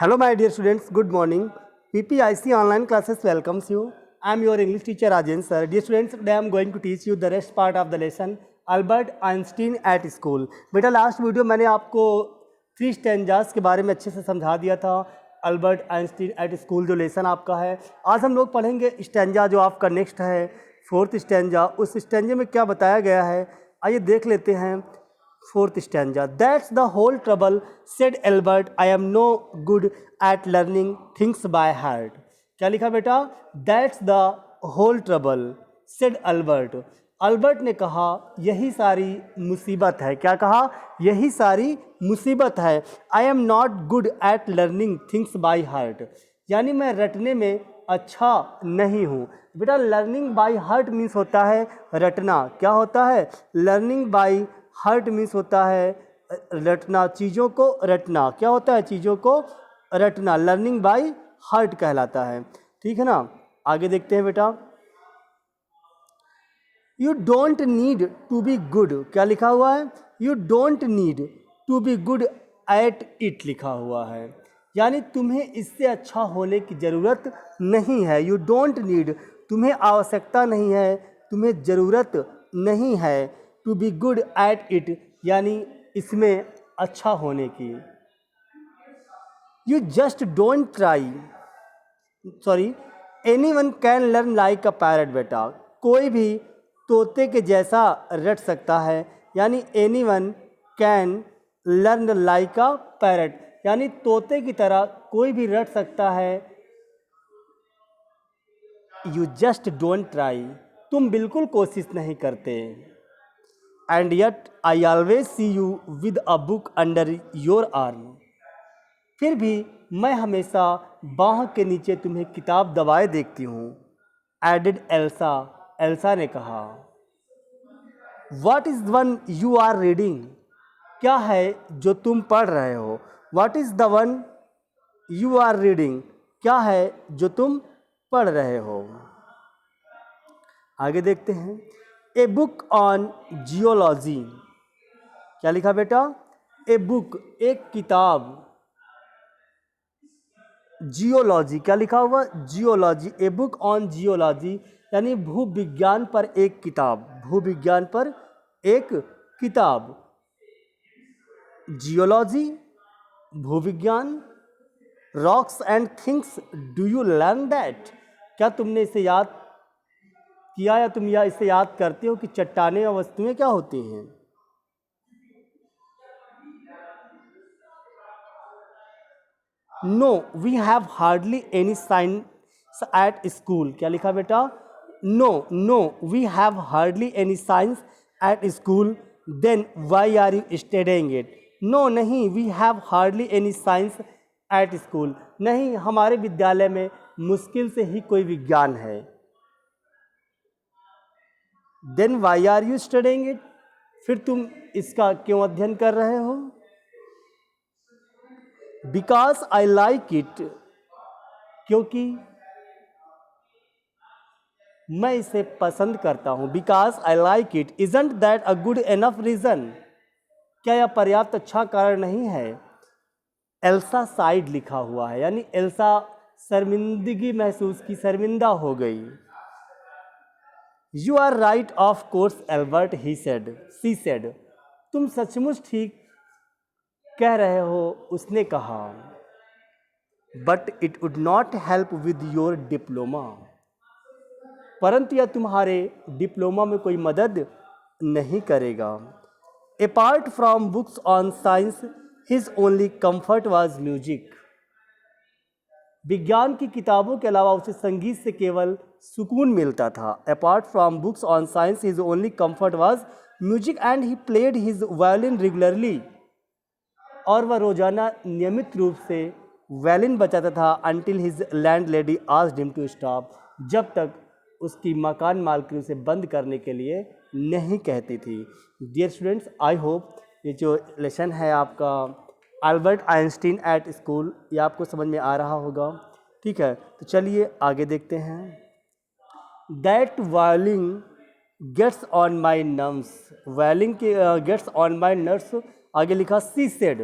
Hello, my dear students. Good morning. PPIC online classes welcomes you. I am your English teacher Rajen sir. Dear students, today I am going to teach you the rest part of the lesson Albert Einstein at school. बेटा last video मैंने आपको 3 stanzas के बारे में अच्छे से समझा दिया था. अल्बर्ट आइंस्टीन एट स्कूल जो लेसन आपका है, आज हम लोग पढ़ेंगे स्टैंजा जो आपका नेक्स्ट है 4th स्टैंजा. उस स्टैंजे में क्या बताया गया है आइए देख लेते हैं. 4th stanza. That's the whole trouble, said Albert. I am no good at learning things by heart. क्या लिखा बेटा? That's the whole trouble, said Albert. Albert ने कहा यही सारी मुसीबत है. क्या कहा? यही सारी मुसीबत है. I am not good at learning things by heart. यानी मैं रटने में अच्छा नहीं हूँ. बेटा लर्निंग बाय हार्ट मीन्स होता है रटना. क्या होता है? लर्निंग बाय हार्ट मीन्स होता है रटना, चीज़ों को रटना. क्या होता है? चीज़ों को रटना. लर्निंग बाय हार्ट कहलाता है. ठीक है ना. आगे देखते हैं बेटा. You don't need to be good. क्या लिखा हुआ है? You don't need to be good at it लिखा हुआ है. यानी तुम्हें इससे अच्छा होने की ज़रूरत नहीं है. यू डोंट नीड, तुम्हें आवश्यकता नहीं है, तुम्हें ज़रूरत नहीं है. To be good at it यानी इसमें अच्छा होने की. You just don't try. Sorry, anyone can learn like a parrot. बेटा कोई भी तोते के जैसा रट सकता है. यानी any one can learn like a parrot यानी तोते की तरह कोई भी रट सकता है. यू जस्ट डोंट ट्राई, तुम बिल्कुल कोशिश नहीं करते. And yet I always see you with a book under your arm. फिर भी मैं हमेशा बाह के नीचे तुम्हें किताब दबाए देखती हूँ. एडेड एल्सा, एल्सा ने कहा. What is one you are reading. क्या है जो तुम पढ़ रहे हो? What is the one you are reading. क्या है जो तुम पढ़ रहे हो? आगे देखते हैं. A book on geology. क्या लिखा बेटा? ए बुक, एक किताब. जियोलॉजी, क्या लिखा हुआ? Geology. A book on geology यानी भूविज्ञान पर एक किताब. भूविज्ञान पर एक किताब. जियोलॉजी, भूविज्ञान. Rocks and things, do you learn that. क्या तुमने इसे याद किया या तुम या इसे याद करते हो कि चट्टानें और वस्तुएं क्या होती हैं? No we have hardly any science at school. क्या लिखा बेटा? No no we have hardly any science at school. Then why are you studying it. No नहीं, we have hardly any science at school. नहीं, हमारे विद्यालय में मुश्किल से ही कोई विज्ञान है. Then why are you studying it. फिर तुम इसका क्यों अध्ययन कर रहे हो? Because I like it. क्योंकि मैं इसे पसंद करता हूँ. Because I like it. Isn't that a good enough reason. क्या यह पर्याप्त अच्छा कारण नहीं है? एल्सा साइड लिखा हुआ है यानी एल्सा शर्मिंदगी महसूस की, शर्मिंदा हो गई. You are right of course Albert, he said, she said. तुम सचमुच ठीक कह रहे हो, उसने कहा. But it would not help with your diploma. परंतु यह तुम्हारे डिप्लोमा में कोई मदद नहीं करेगा. Apart from books on science his only comfort was music. विज्ञान की किताबों के अलावा उसे संगीत से केवल सुकून मिलता था. Apart from books on science his only comfort was music and he played his violin regularly. और वह रोजाना नियमित रूप से वायलिन बजाता था. Until his landlady asked him to stop. जब तक उसकी मकान मालकिन उसे बंद करने के लिए नहीं कहती थी. डियर स्टूडेंट्स, आई होप ये जो लेसन है आपका अल्बर्ट आइंस्टीन एट स्कूल, ये आपको समझ में आ रहा होगा. ठीक है, तो चलिए आगे देखते हैं. That violin gets on my nerves. Violin के गेट्स ऑन माई नर्व्स आगे लिखा सी सेड.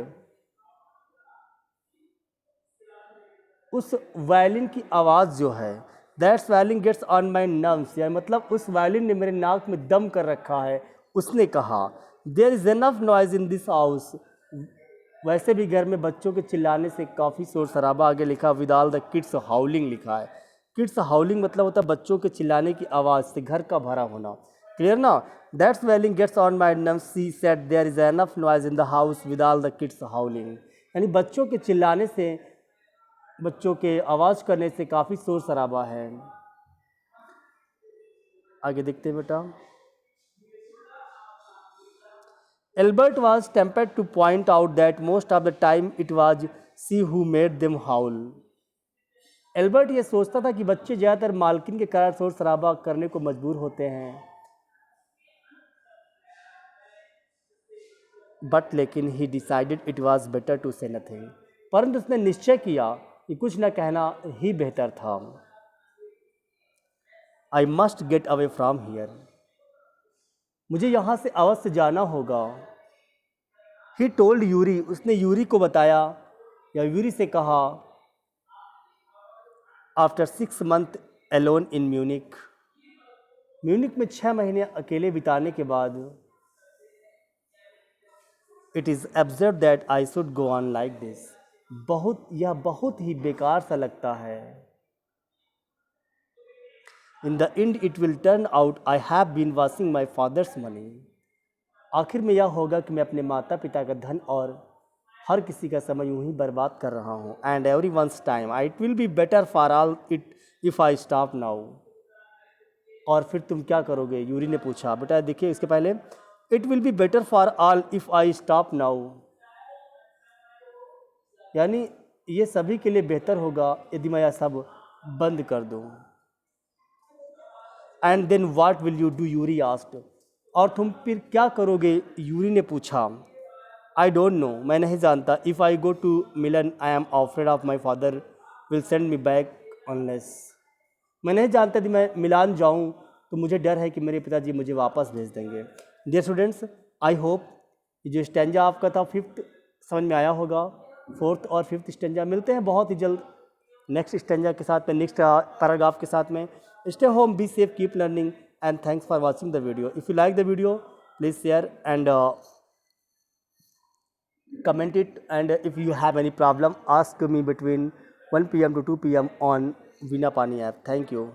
उस वायलिन की आवाज़ जो है, that's violin gets on my nerves, या मतलब उस वायलिन ने मेरे नाक में दम कर रखा है। उसने कहा there is enough noise in this house, वैसे भी घर में बच्चों के चिल्लाने से काफ़ी शोर शराबा, आगे लिखा विद ऑल द किड्स हाउलिंग लिखा है। किड्स हाउलिंग मतलब होता है बच्चों के चिल्लाने की आवाज़ से घर का भरा होना, क्लियर ना। That's wailing gets on my nerves, she said there is enough noise in the house with all the kids howling, यानी बच्चों के चिल्लाने से, बच्चों के आवाज़ करने से काफ़ी शोर शराबा है। आगे देखते हैं बेटा। Albert was tempted to point out that most of the time it was she who made them howl. Albert ये सोचता था कि बच्चे ज़्यादातर मालकिन के कारण शोर शराबा करने को मजबूर होते हैं, बट लेकिन he decided it was better to say nothing, परंतु उसने निश्चय किया कि कुछ न कहना ही बेहतर था। I must get away from here, मुझे यहाँ से अवश्य जाना होगा। ही टोल्ड यूरी, उसने यूरी को बताया या यूरी से कहा। After 6 months alone in Munich, Munich में 6 महीने अकेले बिताने के बाद, it is absurd that I should go on like this, यह बहुत ही बेकार सा लगता है। In the end it will turn out I have been wasting my father's money, आखिर में यह होगा कि मैं अपने माता पिता का धन और हर किसी का समय यूं ही बर्बाद कर रहा हूँ। And every once time I it will be better for all it if I stop now, और फिर तुम क्या करोगे, यूरी ने पूछा। बेटा देखिए इसके पहले it will be better for all if I stop now, यानी ये सभी के लिए बेहतर होगा यदि मैं यह सब बंद कर दूँ। And then what will you do, Yuri asked, और तुम फिर क्या करोगे, यूरी ने पूछा। आई डोंट नो, मैं नहीं जानता। If I go to Milan I am afraid of my father will send me back unless, मैं नहीं जानता यदि मैं मिलान जाऊँ तो मुझे डर है कि मेरे पिताजी मुझे वापस भेज देंगे। डियर स्टूडेंट्स, आई होप जो स्टेंजा आपका था 5th समझ में आया होगा। 4th और 5th स्टेंजा मिलते हैं बहुत ही जल्द नेक्स्ट स्टेंजा के साथ में, नेक्स्ट पैराग्राफ के साथ में। Stay home, be safe, keep learning, and thanks for watching the video. If you like the video, please share and comment it, and if you have any problem, ask me between 1 p.m. to 2 p.m. on Veena Pani app. Thank you.